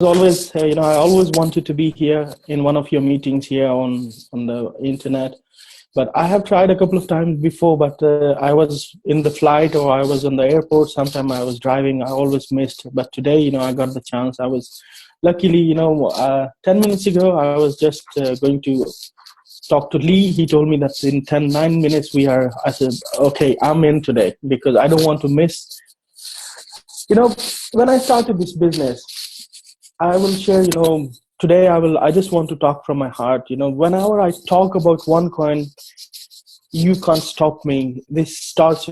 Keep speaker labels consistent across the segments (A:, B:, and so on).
A: always, I always wanted to be here in one of your meetings here on the internet. But I have tried a couple of times before, but I was in the flight or I was on the airport. Sometime I was driving. I always missed. But today, I got the chance. I was luckily, 10 minutes ago, I was just going to talk to Lee. He told me that in 9 minutes we are. I said, okay, I'm in today because I don't want to miss. You know, when I started this business, I will share, today I just want to talk from my heart. Whenever I talk about OneCoin, you can't stop me. This starts,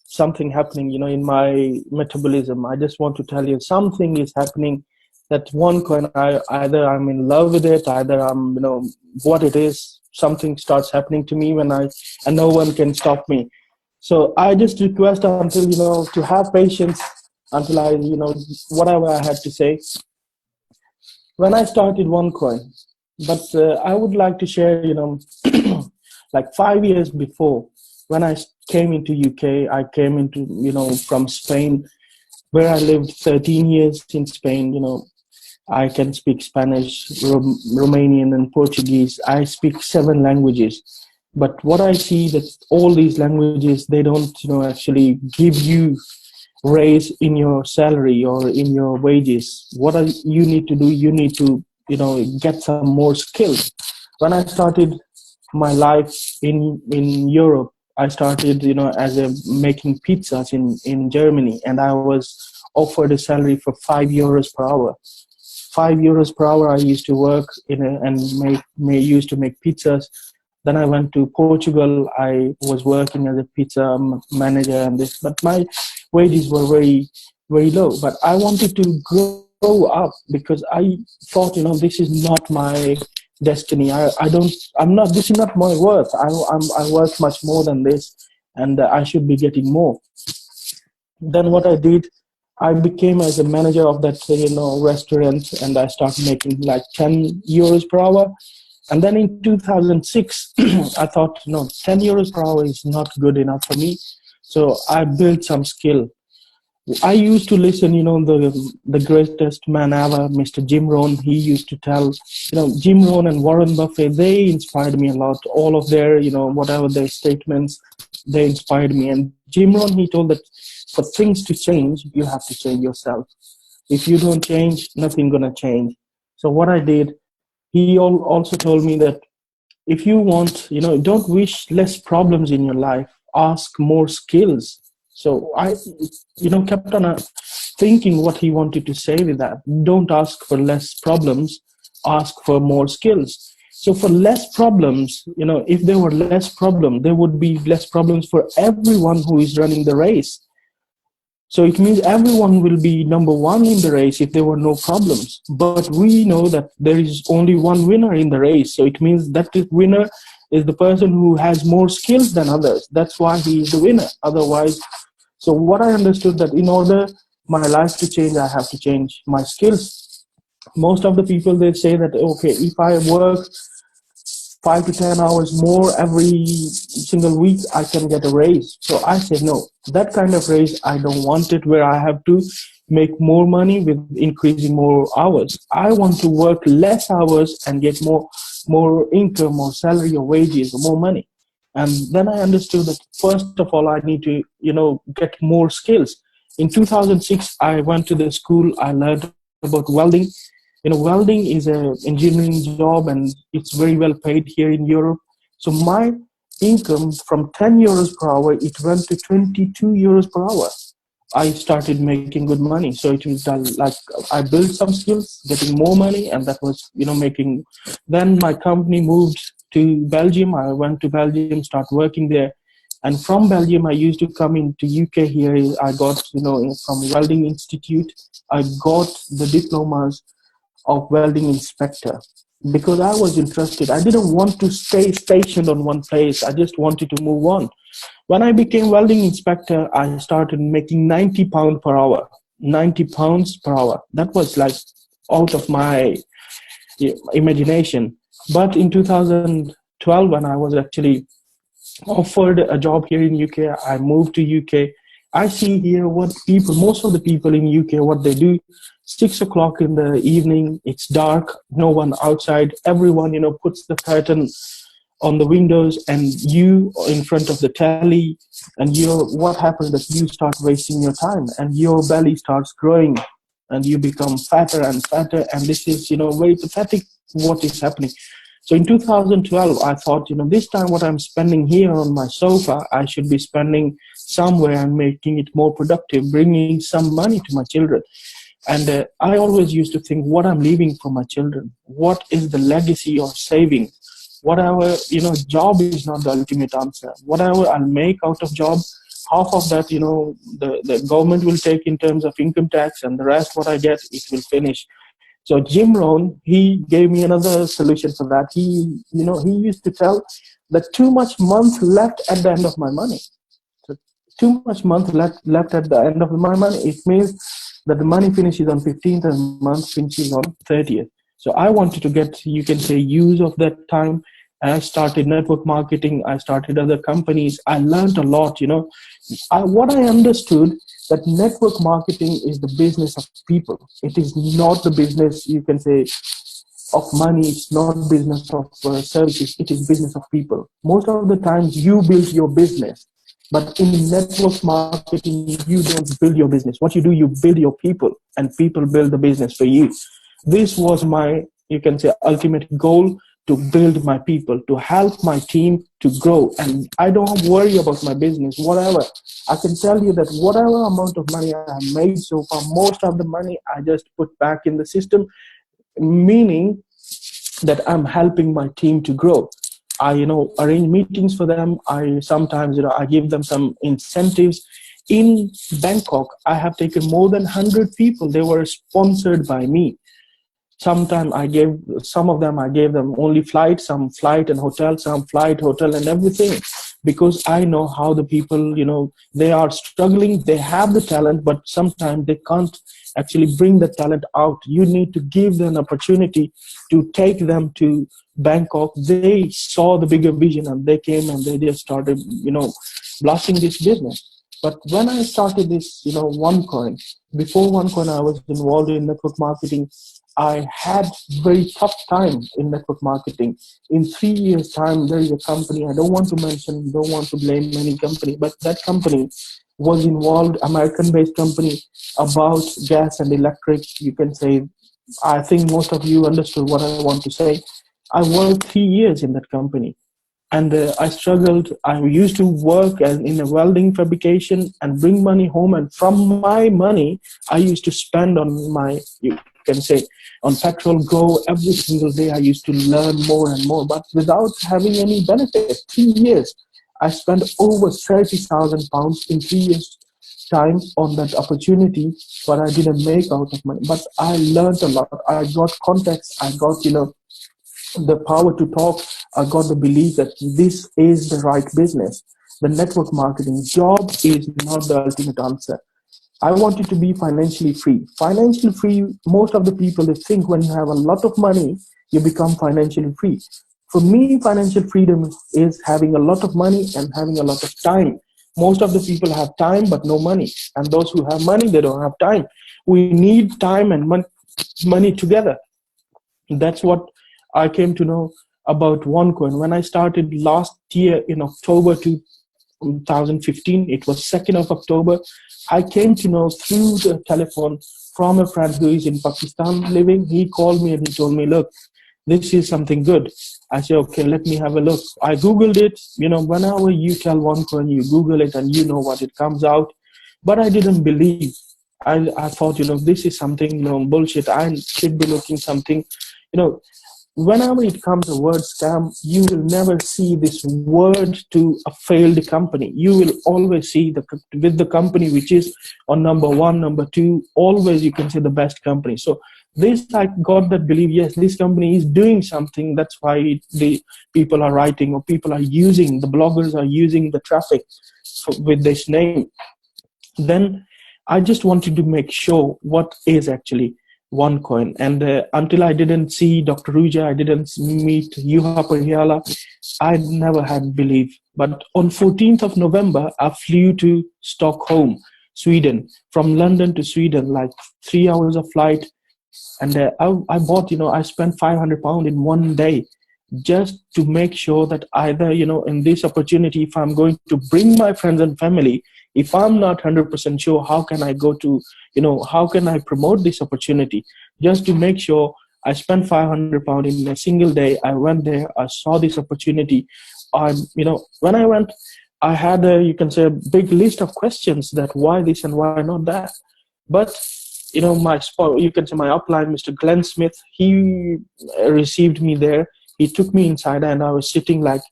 A: something happening, in my metabolism. I just want to tell you something is happening that OneCoin, either I'm in love with it, either I'm, what it is, something starts happening to me and no one can stop me. So I just request until, to have patience until I, whatever I had to say when I started OneCoin. But I would like to share, like 5 years before, when I came into UK, I came into, from Spain, where I lived 13 years in Spain. I can speak Spanish, Romanian, and Portuguese. I speak 7 languages. But what I see that all these languages, they don't, actually give you raise in your salary or in your wages. You need to do? You need to, get some more skills. When I started my life in Europe, I started, as a making pizzas in Germany, and I was offered a salary for €5 per hour. €5 per hour. I used to work and used to make pizzas. Then I went to Portugal. I was working as a pizza manager and this, but my wages were very, very low. But I wanted to grow up because I thought, this is not my destiny. This is not my worth. I worth much more than this, and I should be getting more. Then what I did, I became as a manager of that, restaurant, and I started making like €10 per hour. And then in 2006, I thought, no, €10 per hour is not good enough for me. So I built some skill. I used to listen, the greatest man ever, Mr. Jim Rohn. He used to tell, Jim Rohn and Warren Buffett, they inspired me a lot. All of their, whatever their statements, they inspired me. And Jim Rohn, he told that for things to change, you have to change yourself. If you don't change, nothing gonna change. So what I did, he also told me that if you want, don't wish less problems in your life, ask more skills. So I, kept on thinking what he wanted to say with that. Don't ask for less problems, ask for more skills. So for less problems, if there were less problems, there would be less problems for everyone who is running the race. So it means everyone will be number one in the race if there were no problems. But we know that there is only one winner in the race. So it means that the winner is the person who has more skills than others. That's why he is the winner. Otherwise, so what I understood that in order my life to change, I have to change my skills. Most of the people, they say that, okay, if I work 5 to 10 hours more every single week, I can get a raise. So I said, no, that kind of raise, I don't want it where I have to make more money with increasing more hours. I want to work less hours and get more income or salary or wages or more money. And then I understood that first of all, I need to, get more skills. In 2006, I went to the school. I learned about welding. Welding is an engineering job and it's very well paid here in Europe. So my income from €10 per hour, it went to €22 per hour. I started making good money. So it was like I built some skills, getting more money, and that was, making. Then my company moved to Belgium. I went to Belgium, start working there. And from Belgium, I used to come into UK here. I got, from Welding Institute, I got the diplomas of welding inspector because I was interested. I didn't want to stay stationed on one place. I just wanted to move on. When I became welding inspector, I started making £90 per hour. £90 per hour. That was like out of my imagination. But in 2012, when I was actually offered a job here in UK, I moved to UK. I see here what most of the people in UK, what they do, 6 o'clock in the evening, it's dark, no one outside, everyone, puts the curtain on the windows, and you in front of the telly, and what happens that you start wasting your time, and your belly starts growing, and you become fatter and fatter, and this is very pathetic what is happening. So in 2012 I thought, this time what I'm spending here on my sofa, I should be spending somewhere and making it more productive, bringing some money to my children. And I always used to think what I'm leaving for my children, what is the legacy of saving. Whatever, job is not the ultimate answer. Whatever I'll make out of job, half of that, the government will take in terms of income tax, and the rest what I get, it will finish. So Jim Rohn, he gave me another solution for that. He used to tell that too much month left at the end of my money. So too much month left at the end of my money. It means that the money finishes on 15th and month finishes on 30th. So I wanted to get, you can say, use of that time. I started network marketing. I started other companies. I learned a lot, what I understood, that network marketing is the business of people. It is not the business, you can say, of money. It's not business of services. It is business of people. Most of the times you build your business, but in network marketing, you don't build your business. What you do, you build your people, and people build the business for you. This was my, you can say, ultimate goal, to build my people, to help my team to grow. And I don't worry about my business, whatever. I can tell you that whatever amount of money I have made so far, most of the money I just put back in the system, meaning that I'm helping my team to grow. I, arrange meetings for them. I sometimes, I give them some incentives. In Bangkok, I have taken more than 100 people. They were sponsored by me. Sometimes some of them I gave them only flight, some flight and hotel, some flight, hotel, and everything, because I know how the people, they are struggling. They have the talent, but sometimes they can't actually bring the talent out. You need to give them an opportunity to take them to Bangkok. They saw the bigger vision, and they came and they just started, blasting this business. But when I started this, OneCoin, before OneCoin, I was involved in network marketing. I had very tough time in network marketing. In 3 years' time, there is a company, I don't want to mention, don't want to blame any company, but that company was involved, American-based company, about gas and electric. You can say, I think most of you understood what I want to say. I worked 3 years in that company. And I struggled. I used to work in a welding fabrication and bring money home. And from my money, I used to spend on my, you can say, on petrol, go every single day. I used to learn more and more, but without having any benefit. 3 years, I spent over 30,000 pounds in 3 years' time on that opportunity, but I didn't make out of money. But I learned a lot. I got contacts. I got, the power to talk. I got the belief that this is the right business. The network marketing job is not the ultimate answer. I wanted to be financially free. Financially free, most of the people, they think when you have a lot of money, you become financially free. For me, financial freedom is having a lot of money and having a lot of time. Most of the people have time but no money. And those who have money, they don't have time. We need time and money together. That's what I came to know about OneCoin. When I started last year in October 2015, it was 2nd of October, I came to know through the telephone from a friend who is in Pakistan living. He called me and he told me, look, this is something good. I said, okay, let me have a look. I Googled it. Whenever you tell OneCoin, you Google it and you know what it comes out. But I didn't believe. I thought, this is something, bullshit. I should be looking something, whenever it comes a word scam, you will never see this word to a failed company. You will always see with the company which is on number 1, number 2, always you can say the best company. So this, I got that belief, yes, this company is doing something. That's why the people are writing, or people are using, the bloggers are using the traffic with this name. Then I just wanted to make sure what is actually OneCoin. And until I didn't see Dr. Ruja, I didn't meet Yuha Parhyala, I never had belief. But on 14th of November, I flew to Stockholm. Sweden, from London to Sweden, like 3 hours of flight. And I bought, I spent £500 in one day just to make sure that either, in this opportunity, if I'm going to bring my friends and family, if I'm not 100% sure, how can I go to, how can I promote this opportunity? Just to make sure, I spent £500 in a single day. I went there, I saw this opportunity. When I went, I had you can say, a big list of questions that why this and why not that. But you can say my upline, Mr. Glenn Smith, he received me there. He took me inside, and I was sitting like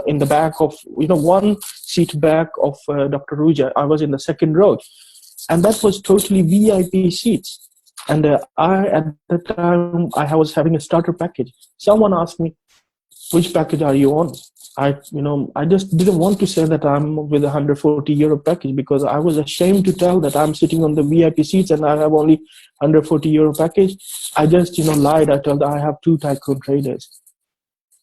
A: in the back of, one seat back of Dr. Ruja. I was in the second row, and that was totally VIP seats. And at the time, I was having a starter package. Someone asked me, which package are you on? I just didn't want to say that I'm with a €140 package, because I was ashamed to tell that I'm sitting on the VIP seats and I have only €140 package. I just, lied. I told I have 2 tycoon traders.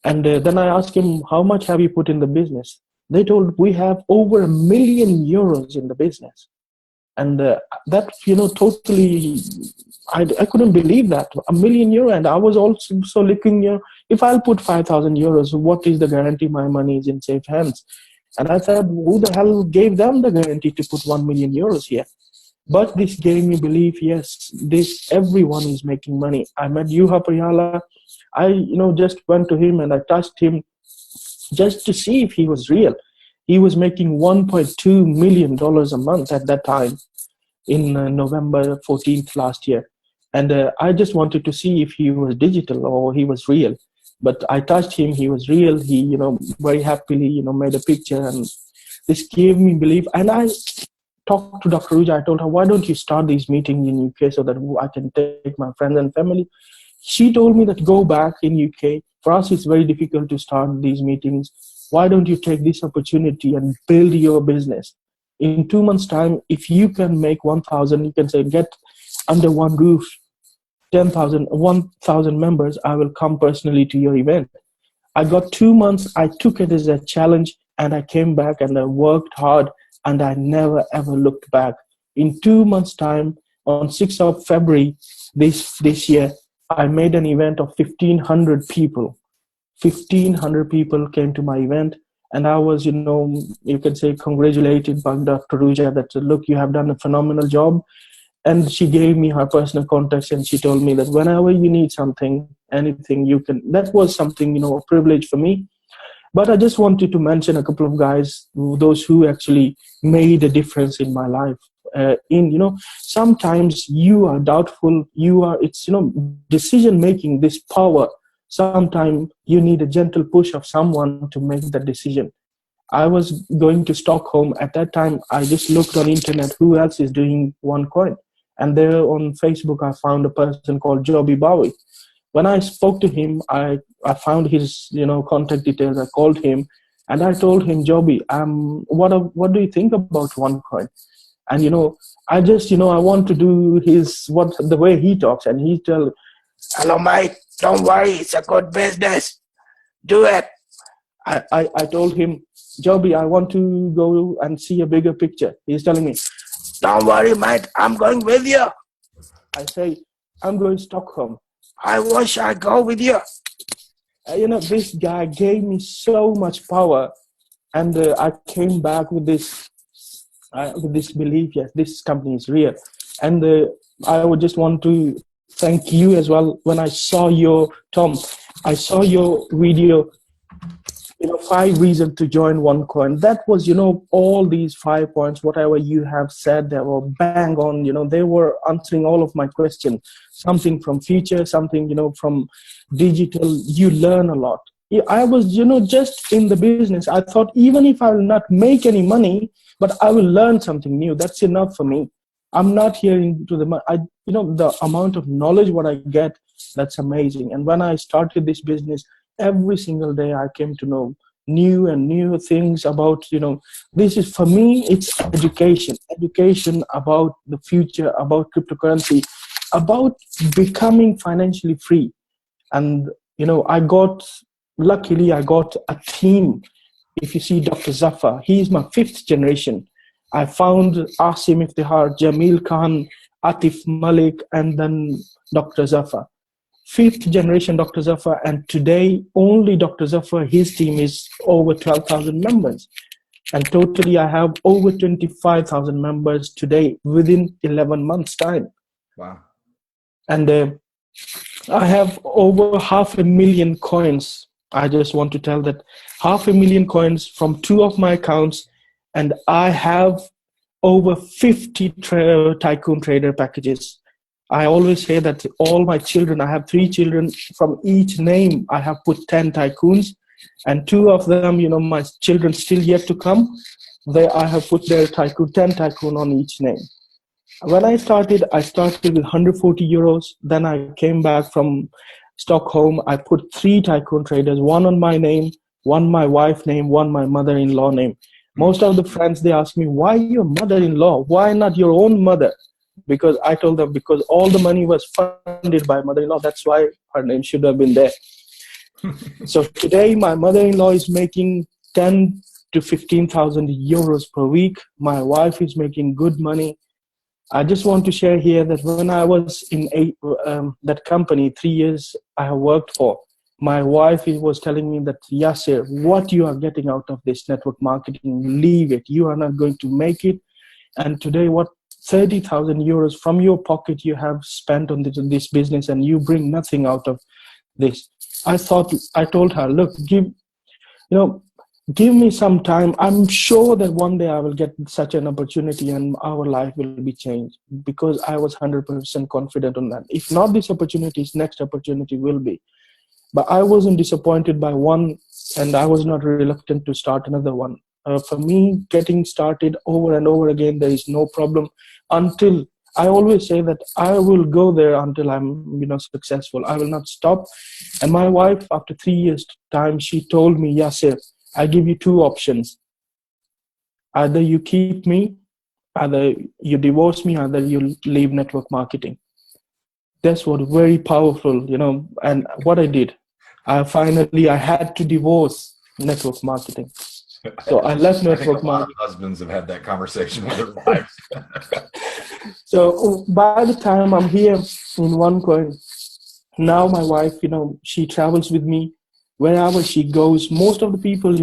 A: And then I asked him, how much have you put in the business? They told, we have over €1 million in the business. And that, totally, I couldn't believe that, €1 million. And I was also looking, if I'll put €5,000, what is the guarantee my money is in safe hands? And I said, who the hell gave them the guarantee to put €1 million here? But this gave me belief, yes, everyone is making money. I met Yuha Priyala. I, just went to him and I touched him just to see if he was real. He was making $1.2 million a month at that time in November 14th last year. And I just wanted to see if he was digital or he was real. But I touched him, he was real. He, very happily, made a picture, and this gave me belief. And I talked to Dr. Ruja. I told her, why don't you start these meetings in UK so that I can take my friends and family? She told me that go back in UK. For us, it's very difficult to start these meetings. Why don't you take this opportunity and build your business? In 2 months' time, if you can make 1,000, you can say, get under one roof, 1,000 members, I will come personally to your event. I got 2 months. I took it as a challenge, and I came back and I worked hard, and I never ever looked back. In 2 months' time, on 6th of February this year, I made an event of 1,500 people. 1,500 people came to my event, and I was, you can say, congratulated by Dr. Ruja that, look, you have done a phenomenal job. And she gave me her personal contacts, and she told me that whenever you need something, anything, you can. That was something, a privilege for me. But I just wanted to mention a couple of guys, those who actually made a difference in my life. Sometimes you are doubtful. It's decision making, this power. Sometimes you need a gentle push of someone to make that decision. I was going to Stockholm at that time. I just looked on internet who else is doing OneCoin. And there on Facebook, I found a person called Joby Bowie. When I spoke to him, I found his contact details. I called him and I told him, Joby, what do you think about OneCoin? And I just I want to do the way he talks, and he tell, hello mate, don't worry, it's a good business, do it. I told him, Joby, I want to go and see a bigger picture. He's telling me, don't worry, mate, I'm going with you. I say, I'm going to Stockholm. I wish I go with you. This guy gave me so much power, and I came back with this belief, yes, this company is real. And I would just want to thank you as well. When I saw your video, 5 reasons to join OneCoin. That was, all these 5 points, whatever you have said, they were bang on, they were answering all of my questions. Something from future, something, from digital, you learn a lot. I was, just in the business. I thought, even if I will not make any money, but I will learn something new. That's enough for me. I'm not here into the amount of knowledge what I get, that's amazing. And when I started this business, every single day I came to know new and new things about, this is, for me, it's education about the future, about cryptocurrency, about becoming financially free. And, luckily I got a team. If you see Dr. Zafar, he's my 5th generation. I found Asim Iftihar, Jamil Khan, Atif Malik, and then Dr. Zafar. Fifth generation Dr. Zafar, and today only Dr. Zafar, his team is over 12,000 members. And totally I have over 25,000 members today within 11 months time.
B: Wow.
A: And I have over 500,000 coins. I just want to tell that 500,000 coins from 2 of my accounts, and I have over 50 tycoon trader packages. I always say that all my children, I have 3 children, from each name I have put 10 tycoons, and 2 of them, my children still yet to come, I have put their tycoon, 10 tycoon on each name. When I started with 140 euros. Then I came back from Stockholm. I put 3 tycoon traders, 1 on my name, 1 my wife name, 1 my mother-in-law name. Most of the friends, they ask me, why your mother-in-law? Why not your own mother? Because I told them, because all the money was funded by mother-in-law. That's why her name should have been there. So today my mother-in-law is making 10 to 15,000 euros per week. My wife is making good money. I just want to share here that when I was in that company, 3 years I have worked for, my wife was telling me that, Yasser, what you are getting out of this network marketing, leave it. You are not going to make it. And today, what 30,000 euros from your pocket you have spent on this business, and you bring nothing out of this. I told her, look, give me some time. I'm sure that one day I will get such an opportunity and our life will be changed, because I was 100% confident on that. If not this opportunity, next opportunity will be. But I wasn't disappointed by one, and I was not reluctant to start another one. For me, getting started over and over again, there is no problem until I always say that I will go there until I'm, successful. I will not stop. And my wife, after 3 years time, she told me, Yasser, I give you 2 options. Either you keep me, either you divorce me, either you leave network marketing. That's what very powerful, and what I did. I had to divorce network marketing. So I left network marketing.
B: A lot of husbands have had that conversation with their wives.
A: So by the time I'm here in OneCoin, now my wife, she travels with me wherever she goes. Most of the people,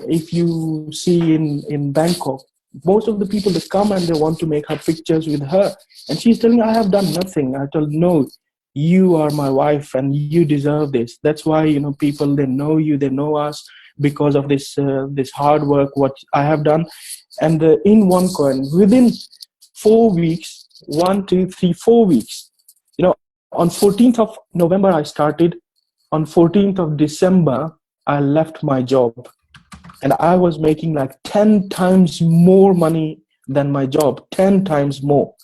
A: if you see in Bangkok, most of the people that come and they want to make her pictures with her. And she's telling me, I have done nothing. I told, no, you are my wife and you deserve this. That's why, people, they know you, they know us because of this hard work, what I have done. And in OneCoin, within 4 weeks, 1, 2, 3, 4 weeks, on 14th of November, I started. On 14th of December, I left my job. And I was making like 10 times more money than my job, 10 times more.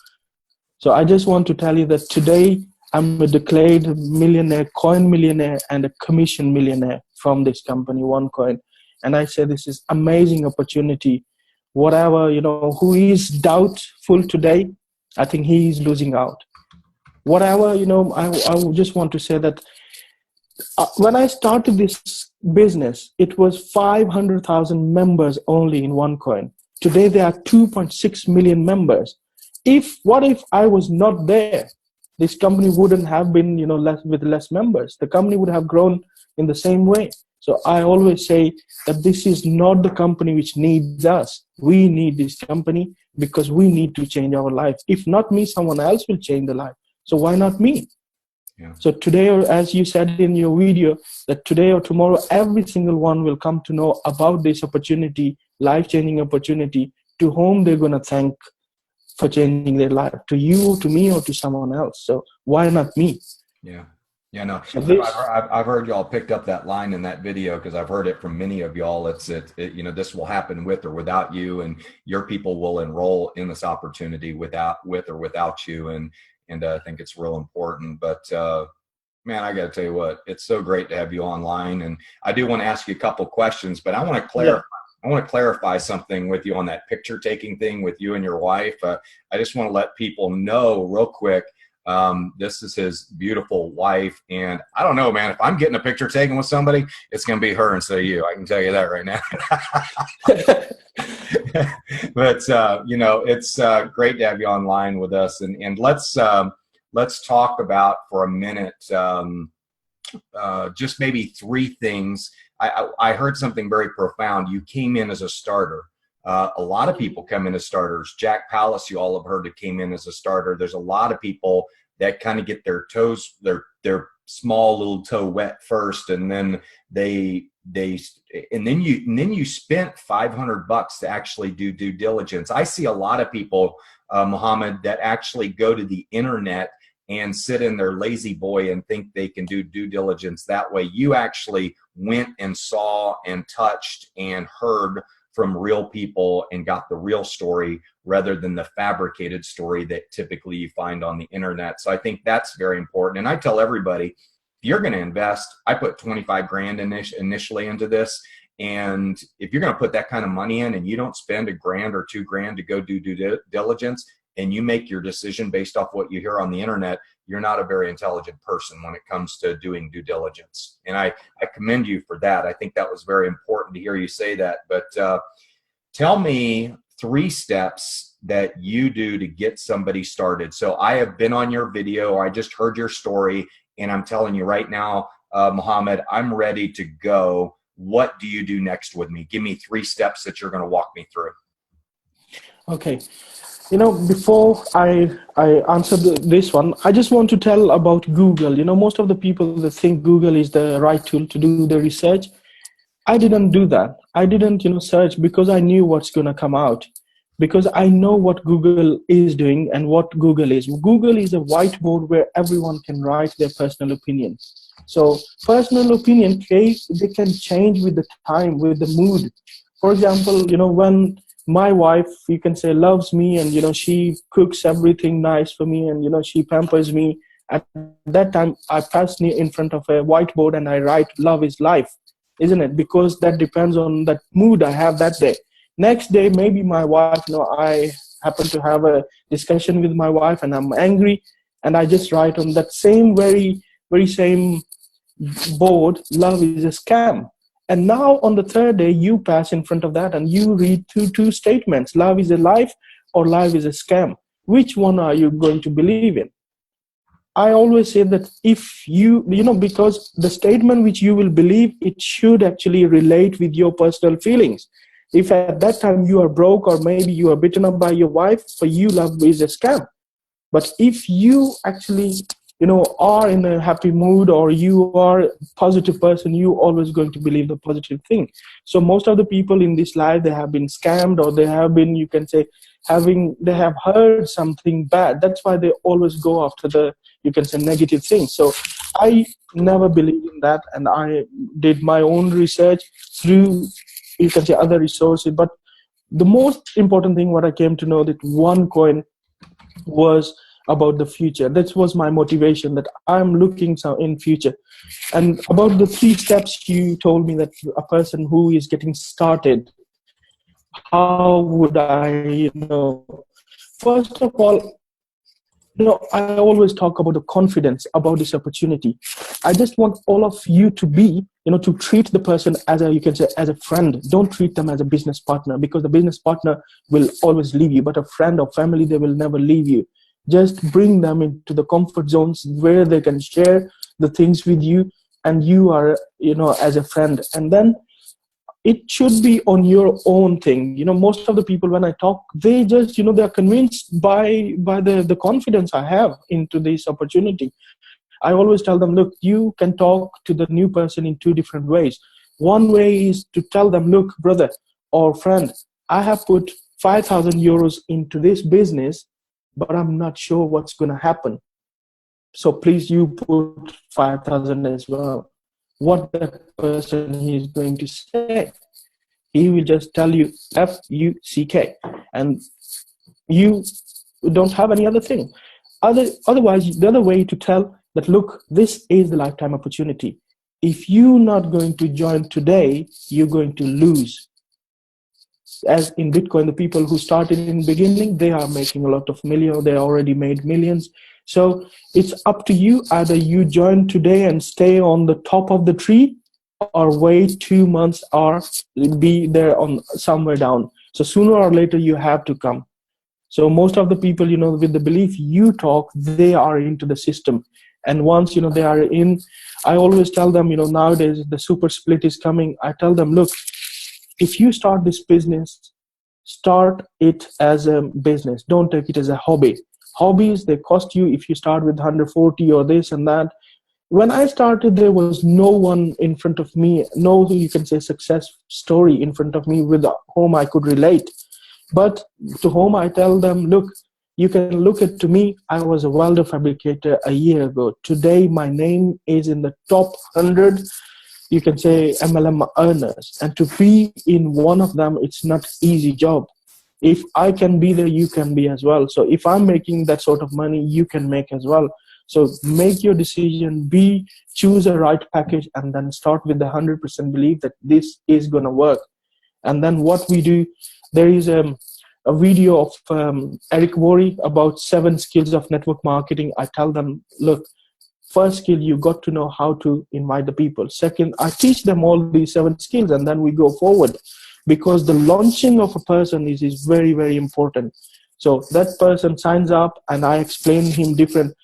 A: So I just want to tell you that today I'm a declared millionaire, coin millionaire, and a commission millionaire from this company, OneCoin. And I say this is amazing opportunity. Whatever, who is doubtful today, I think he is losing out. Whatever, I just want to say that when I started this business, it was 500,000 members only in OneCoin. Today, there are 2.6 million members. What if I was not there? This company wouldn't have been, with less members. The company would have grown in the same way. So I always say that this is not the company which needs us. We need this company because we need to change our life. If not me, someone else will change the life. So why not me?
B: Yeah.
A: So today, or as you said in your video, that today or tomorrow, every single one will come to know about this opportunity, life-changing opportunity, to whom they're going to thank for changing their life, to you, to me, or to someone else. So why not me?
B: Yeah. Yeah, no,
A: So
B: I've heard y'all picked up that line in that video because I've heard it from many of y'all. This will happen with or without you, and your people will enroll in this opportunity with or without you. And I think it's real important. But man, I got to tell you what, it's so great to have you online. And I do want to ask you a couple questions, but I want to clarify. Yeah. I want to clarify something with you on that picture taking thing with you and your wife. I just want to let people know real quick. This is his beautiful wife. And I don't know, man, if I'm getting a picture taken with somebody, it's going to be her instead of you. I can tell you that right now. But you know, it's great to have you online with us, and let's talk about for a minute just maybe three things. I heard something very profound. You came in as a starter. A lot of people come in as starters. Jack Palance, you all have heard, it came in as a starter. There's a lot of people that kind of get their toes, their small little toe wet first, and then and then you spent $500 to actually do due diligence. I see a lot of people, Muhammad, that actually go to the internet and sit in their lazy boy and think they can do due diligence that way. You actually went and saw and touched and heard from real people and got the real story rather than the fabricated story that typically you find on the internet. So I think that's very important. And I tell everybody, if you're going to invest, I put 25 grand initially into this. And if you're going to put that kind of money in and you don't spend $1,000 or $2,000 to go do due diligence, and you make your decision based off what you hear on the internet, you're not a very intelligent person when it comes to doing due diligence. And I commend you for that. I think that was very important to hear you say that. But tell me 3 steps that you do to get somebody started. So I have been on your video, or I just heard your story, and I'm telling you right now, Muhammad, I'm ready to go. What do you do next with me? Give me 3 steps that you're going to walk me through.
A: Okay. You know, before I answer this one, I just want to tell about Google. You know, most of the people that think Google is the right tool to do the research. I didn't do that. I didn't, search because I knew what's going to come out, because I know what Google is doing and what Google is. Google is a whiteboard where everyone can write their personal opinion. So personal opinion, they can change with the time, with the mood. For example, when my wife, you can say, loves me, and she cooks everything nice for me, and she pampers me. At that time, I pass in front of a whiteboard and I write "Love is life," isn't it? Because that depends on that mood I have that day. Next day, maybe my wife, I happen to have a discussion with my wife and I'm angry, and I just write on that same very same board, "Love is a scam." And now on the third day, you pass in front of that and you read two statements. Love is a life or life is a scam. Which one are you going to believe in? I always say that if because the statement which you will believe, it should actually relate with your personal feelings. If at that time you are broke, or maybe you are beaten up by your wife, for you, love is a scam. But if you actually are in a happy mood, or you are a positive person, you always going to believe the positive thing. So most of the people in this life, they have been scammed, or they have been, you can say, they have heard something bad. That's why they always go after the, you can say, negative things. So I never believed in that, and I did my own research through, you can say, other resources. But the most important thing, what I came to know, that OneCoin was about the future. That was my motivation, that I'm looking in future. And about the 3 steps you told me, that a person who is getting started, how would I, first of all, I always talk about the confidence about this opportunity. I just want all of you to be, to treat the person as a, you can say, as a friend. Don't treat them as a business partner, because the business partner will always leave you, but a friend or family, they will never leave you. Just bring them into the comfort zones where they can share the things with you, and you are, as a friend. And then it should be on your own thing. Most of the people, when I talk, they just, they're convinced by the confidence I have into this opportunity. I always tell them, look, you can talk to the new person in 2 different ways. One way is to tell them, look, brother or friend, I have put 5,000 euros into this business, but I'm not sure what's going to happen. So please, you put 5,000 as well. What that person is going to say, he will just tell you FUCK, and you don't have any other thing. Otherwise, the other way to tell that, look, this is the lifetime opportunity. If you're not going to join today, you're going to lose. As in Bitcoin, the people who started in the beginning, they are making a lot of millions. They already made millions. So it's up to you. Either you join today and stay on the top of the tree, or wait 2 months or be there on somewhere down. So sooner or later, you have to come. So most of the people, with the belief you talk, they are into the system. And once, they are in, I always tell them, nowadays the super split is coming. I tell them, look, if you start this business, start it as a business. Don't take it as a hobby. Hobbies, they cost you if you start with 140 or this and that. When I started, there was no one in front of me, no, you can say, success story in front of me with whom I could relate. But to whom I tell them, look, you can look at to me, I was a welder fabricator a year ago. Today, my name is in the top 100, you can say, MLM earners. And to be in one of them, it's not easy job. If I can be there, you can be as well. So if I'm making that sort of money, you can make as well. So make your decision, choose a right package, and then start with the 100% belief that this is going to work. And then what we do, there is a video of Eric Worre about 7 skills of network marketing. I tell them, look, first skill, you got to know how to invite the people. Second, I teach them all these 7 skills, and then we go forward, because the launching of a person is very, very important. So that person signs up, and I explain him different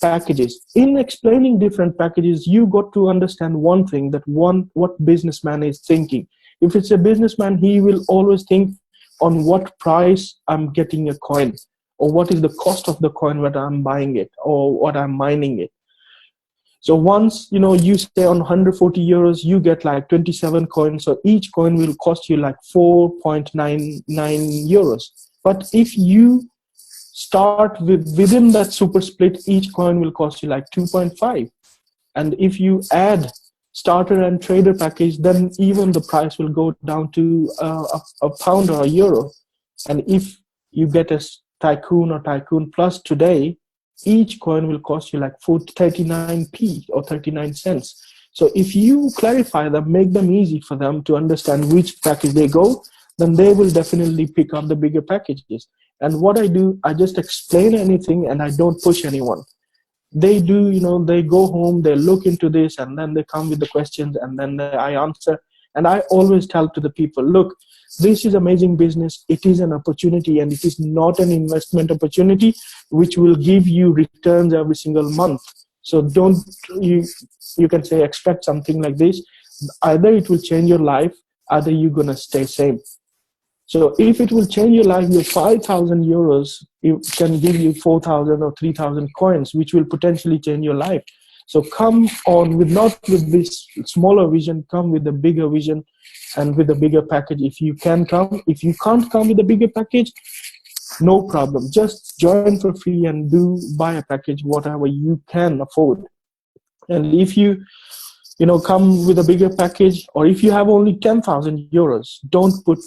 A: packages. In explaining different packages, you got to understand one thing, that what businessman is thinking. If it's a businessman, he will always think on what price I'm getting a coin, or what is the cost of the coin when I'm buying it, or what I'm mining it. So once, you stay on 140 euros, you get like 27 coins. So each coin will cost you like 4.99 euros. But if you start within that super split, each coin will cost you like 2.5. And if you add starter and trader package, then even the price will go down to a pound or a euro. And if you get a tycoon or tycoon plus today, each coin will cost you like 39p or 39 cents. So if you clarify them, make them easy for them to understand which package they go, then they will definitely pick up the bigger packages. And what I do, I just explain anything, and I don't push anyone. They do, they go home, they look into this, and then they come with the questions, and then I answer. And I always tell to the people, look, this is amazing business. It is an opportunity, and it is not an investment opportunity which will give you returns every single month. So don't, you can say, expect something like this. Either it will change your life, either you're going to stay same. So if it will change your life, your 5,000 euros, it can give you 4,000 or 3,000 coins, which will potentially change your life. So come on not with this smaller vision, come with a bigger vision and with a bigger package. If you can come, if you can't come with a bigger package, no problem. Just join for free and buy a package, whatever you can afford. And if you come with a bigger package, or if you have only 10,000 euros, don't put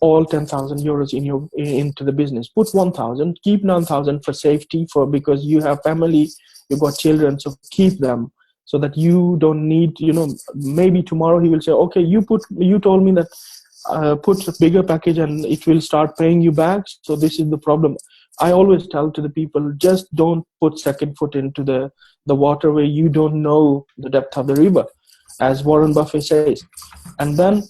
A: all 10,000 euros into the business. Put 1,000, keep 9,000 for safety, because you have family, you got children, so keep them so that you don't need, maybe tomorrow he will say, okay, you told me that put a bigger package and it will start paying you back. So this is the problem. I always tell to the people, just don't put second foot into the water where you don't know the depth of the river, as Warren Buffett says. And then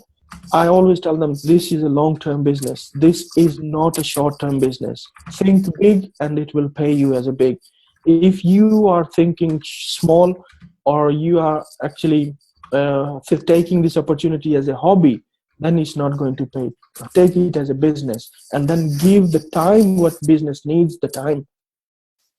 A: I always tell them, this is a long-term business. This is not a short-term business. Think big and it will pay you as a big. If you are thinking small, or you are actually taking this opportunity as a hobby, then it's not going to pay. Take it as a business, and then give the time what business needs the time.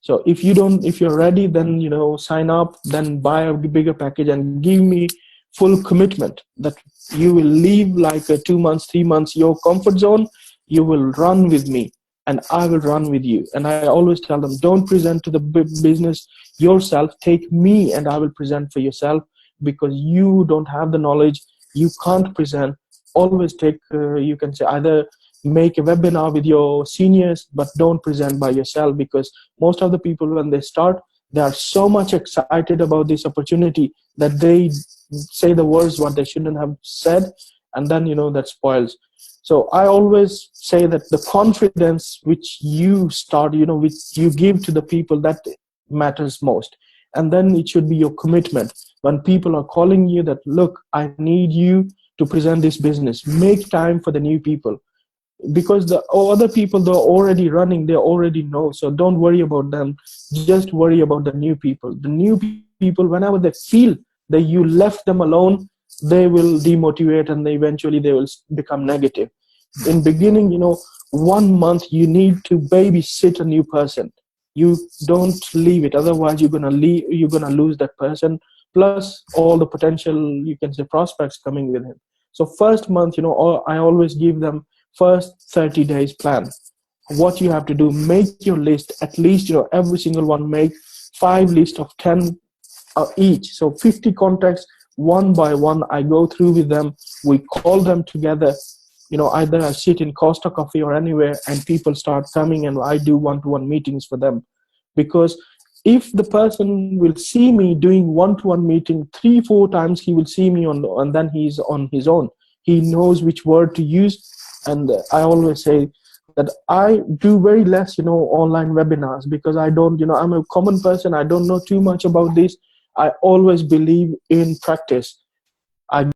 A: So if you're ready, then sign up, then buy a bigger package and give me full commitment that you will leave like 2 months, 3 months, your comfort zone. You will run with me and I will run with you. And I always tell them, don't present to the business yourself. Take me and I will present for yourself, because you don't have the knowledge. You can't present. Always take, you can say, either make a webinar with your seniors, but don't present by yourself, because most of the people, when they start, they are so much excited about this opportunity that they say the words what they shouldn't have said, and then that spoils. So I always say that the confidence which you start, which you give to the people, that matters most. And then it should be your commitment. When people are calling you that, look, I need you to present this business, make time for the new people. because the other people, they're already running, they already know. So don't worry about them. Just worry about the new people. The new people, whenever they feel that you left them alone, they will demotivate, and they eventually they will become negative. In beginning, 1 month you need to babysit a new person. You don't leave it, otherwise you're gonna lose that person, plus all the potential, you can say, prospects coming with him. So first month, I always give them first 30 days plan. What you have to do, make your list, at least, every single one, make 5 lists of 10 each. So 50 contacts, one by one, I go through with them. We call them together. Either I sit in Costa Coffee or anywhere, and people start coming, and I do one-to-one meetings for them. Because if the person will see me doing one-to-one meeting 3-4 times, he will see me and then he's on his own. He knows which word to use. And I always say that I do very less, online webinars, because I don't, I'm a common person. I don't know too much about this. I always believe in practice.